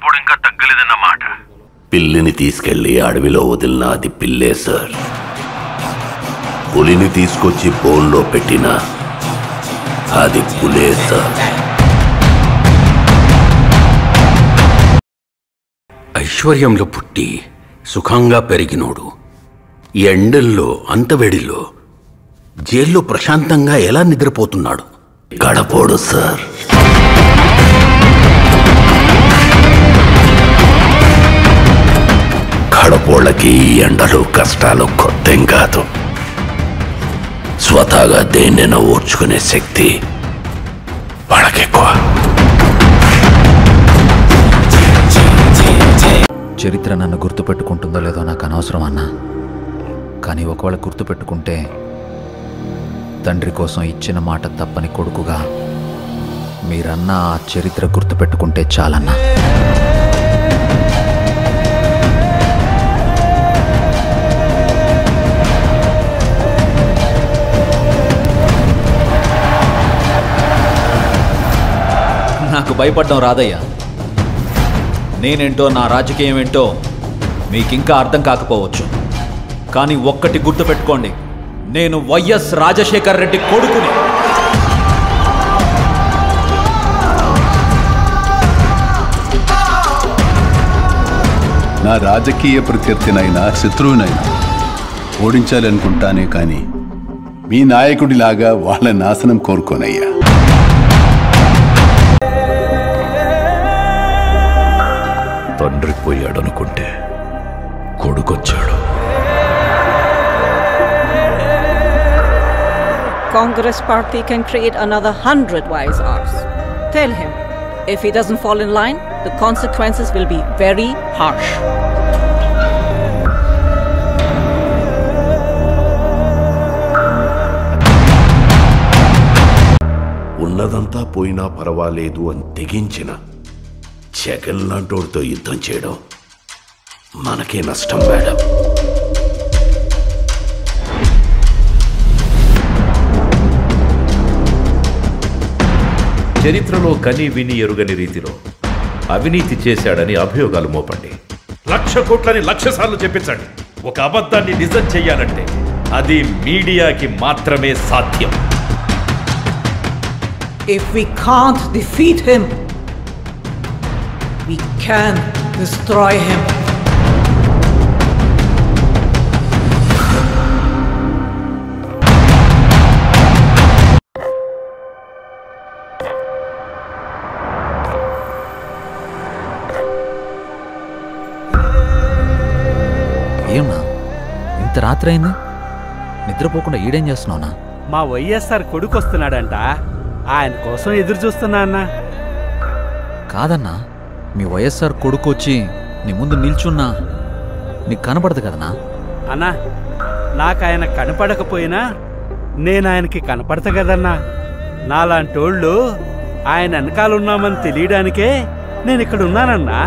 కడపోడు ఇంకా తగ్గలేదన్నమాట. పిల్లిని తీసుకెళ్లి అడవిలో వదిలిన అది పిల్లే సార్. పులిని తీసుకొచ్చి బోన్లో పెట్టిన అది పులే సార్. ఐశ్వర్యంలో పుట్టి సుఖంగా పెరిగినోడు ఈ ఎండల్లో అంతవేడిలో జైల్లో ప్రశాంతంగా ఎలా నిద్రపోతున్నాడు? కడపోడు సార్. కడపోళ్ళకి ఈ ఎండలు కష్టాలు కొత్తేం కాదు. స్వతహాగా దేన్నైనా ఓర్చుకునే శక్తి వాళ్ళకెక్కువ. చరిత్ర నన్ను గుర్తుపెట్టుకుంటుందో లేదో నాకు అనవసరం అన్నా. కానీ ఒకవేళ గుర్తుపెట్టుకుంటే తండ్రి కోసం ఇచ్చిన మాట తప్పని కొడుకుగా మీరన్నా ఆ చరిత్ర గుర్తుపెట్టుకుంటే చాలన్నా. నాకు భయపడడం రాదయ్యా. నేనేంటో నా రాజకీయం ఏంటో మీకింకా అర్థం కాకపోవచ్చు. కానీ ఒక్కటి గుర్తుపెట్టుకోండి, నేను వైఎస్ రాజశేఖర్ రెడ్డి కొడుకుని. నా రాజకీయ ప్రత్యర్థినైనా శత్రువునైనా ఓడించాలనుకుంటానే కానీ మీ నాయకుడిలాగా వాళ్ళ నాశనం కోరుకోనయ్యా. తండ్రి పోయాడనుకుంటే కొడుకొచ్చాడు. Congress party can create another 100 YSRs. Tell him, if he doesn't fall in line, the consequences will be very harsh. ఉన్నదంతా పోయినా పర్వాలేదు అని తెగించిన జగన్ లాంటోడితో యుద్ధం చేయడం మనకే నష్టం మేడం. చరిత్రలో కని విని ఎరుగని రీతిలో అవినీతి చేశాడని అభియోగాలు మోపండి. 1,00,000 కోట్లని 1,00,000 సార్లు చెప్పించండి. ఒక అబద్ధాన్ని నిజం చెయ్యాలంటే అది మీడియాకి మాత్రమే సాధ్యం. If we can't defeat him, we can destroy him. ఏమన్నా ఇంత రాత్రి అయింది, నిద్రపోకుండా ఈడేం చేస్తున్నావునా? మా వైఎస్ఆర్ కొడుకు వస్తున్నాడంట, ఆయన కోసం ఎదురు చూస్తున్నా అన్నా. కాదన్నా, మీ వైఎస్ఆర్ కొడుకు వచ్చి నీ ముందు నిల్చున్నా నీకు కనపడదు కదనా? అన్నా, నాకు ఆయన కనపడకపోయినా నేను ఆయనకి కనపడతా కదన్నా. నాలాంటోళ్ళు ఆయన వెనకాలన్నామని తెలియడానికే నేను ఇక్కడ ఉన్నానన్నా.